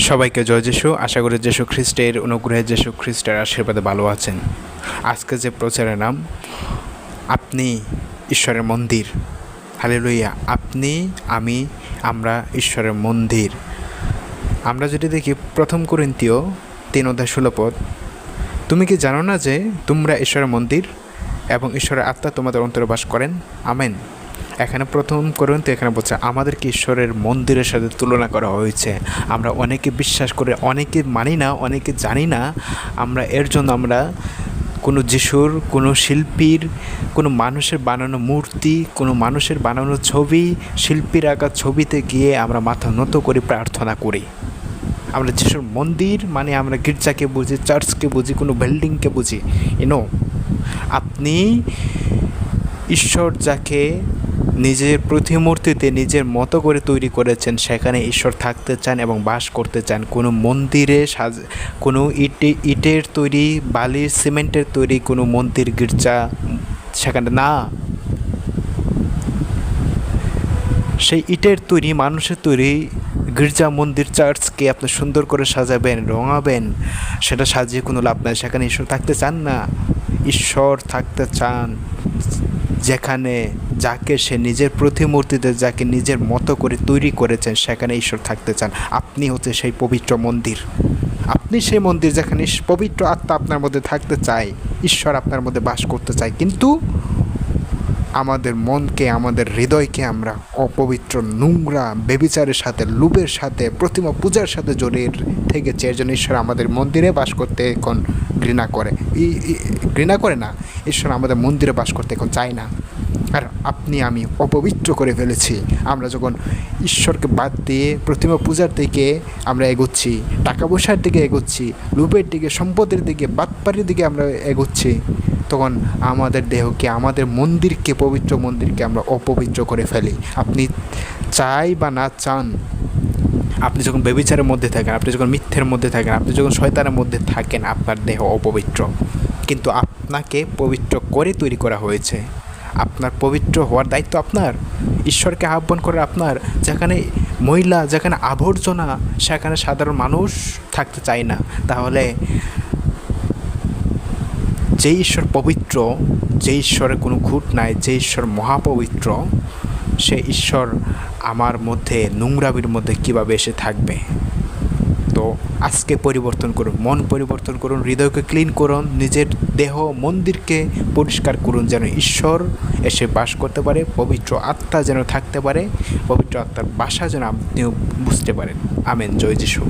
সবাইকে জয় যিশু। আশা করি যিশু খ্রিস্টের অনুগ্রহে যিশু খ্রিস্টের আশীর্বাদে ভালো আছেন। আজকে যে প্রচারের নাম আপনি ঈশ্বরের মন্দির। হালেলুয়া। আপনি, আমি, আমরা ঈশ্বরের মন্দির। আমরা যদি দেখি 1 কোরিন্থীয় 3:16, তুমি কি জানো না যে তোমরা ঈশ্বরের মন্দির এবং ঈশ্বরের আত্মা তোমাদের অন্তরে বাস করেন? আমেন। এখানে 1 কোরিন্থীয় এখানে বলছে আমাদেরকে ঈশ্বরের মন্দিরের সাথে তুলনা করা হয়েছে। আমরা অনেকে বিশ্বাস করে, অনেকে মানি না, অনেকে জানি না। আমরা এর জন্য আমরা কোনো যিশুর, কোনো শিল্পীর, কোনো মানুষের বানানো মূর্তি, কোনো মানুষের বানানো ছবি, শিল্পীর আঁকা ছবিতে গিয়ে আমরা মাথা নত করে প্রার্থনা করি। আমরা যিশুর মন্দির মানে আমরা গির্জাকে বুঝি, চার্চকে বুঝি, কোনো বিল্ডিংকে বুঝি। আপনি ঈশ্বর যাকে নিজের প্রতিমূর্তিতে নিজের মতো করে তৈরি করেছেন, সেখানে ঈশ্বর থাকতে চান এবং বাস করতে চান। কোনো মন্দিরে কোনো ইটের তৈরি, বালির, সিমেন্টের তৈরি কোনো মন্দির, গির্জা সেখানে না। সেই ইটের তৈরি, মানুষের তৈরি গির্জা, মন্দির, চার্চকে আপনি সুন্দর করে সাজাবেন, রঙাবেন, সেটা সাজিয়ে কোনো লাভ নাই। সেখানে ঈশ্বর থাকতে চান না। ঈশ্বর থাকতে চান যেখানে যাকে সে নিজের প্রতিমূর্তিতে, যাকে নিজের মতো করে তৈরি করেছেন, সেখানে ঈশ্বর থাকতে চান। আপনি হচ্ছে সেই পবিত্র মন্দির। আপনি সেই মন্দির যেখানে পবিত্র আত্মা আপনার মধ্যে থাকতে চায়, ঈশ্বর আপনার মধ্যে বাস করতে চায়। কিন্তু আমাদের মনকে, আমাদের হৃদয়কে আমরা অপবিত্র, নোংরা, ব্যভিচারের সাথে, লোভের সাথে, প্রতিমা পূজার সাথে জড়িয়ে থেকেছে। এর জন্য ঈশ্বর আমাদের মন্দিরে বাস করতে এখন ঘৃণা করে না। ঈশ্বর আমাদের মন্দিরে বাস করতে এখন চায় না। আর আপনি, আমি অপবিত্র করে ফেলেছি। আমরা যখন ঈশ্বরকে বাদ দিয়ে প্রতিমা পূজার দিকে আমরা এগোচ্ছি, টাকা পয়সার দিকে এগোচ্ছি, লোভের দিকে, সম্পদের দিকে, বাটপাড়ির দিকে আমরা এগোচ্ছি, তখন আমাদের দেহকে, আমাদের মন্দিরকে, পবিত্র মন্দিরকে আমরা অপবিত্র করে ফেলি। আপনি চাই বা না চান, আপনি যখন ব্যভিচারের মধ্যে থাকেন, আপনি যখন মিথ্যের মধ্যে থাকেন, আপনি যখন শয়তানের মধ্যে থাকেন, আপনার দেহ অপবিত্র। কিন্তু আপনাকে পবিত্র করে তৈরি করা হয়েছে। আপনার পবিত্র হওয়ার দায়িত্ব আপনার। ঈশ্বরকে আহ্বান করে আপনার। যেখানে ময়লা, যেখানে আবর্জনা, সেখানে সাধারণ মানুষ থাকতে চায় না। তাহলে যে ঈশ্বর পবিত্র, যে ঈশ্বরের কোনো খুঁত নাই, যে ঈশ্বর মহাপবিত্র, সে ঈশ্বর আমার মধ্যে, নোংরামির মধ্যে কীভাবে এসে থাকবে? তো আজকে পরিবর্তন করুন, মন পরিবর্তন করুন, হৃদয়কে ক্লিন করুন, নিজের দেহ মন্দিরকে পরিষ্কার করুন, যেন ঈশ্বর এসে বাস করতে পারে, পবিত্র আত্মা যেন থাকতে পারে, পবিত্র আত্মার বাসা যেন আপনিও বুঝতে পারেন। আমেন। জয় যিশু।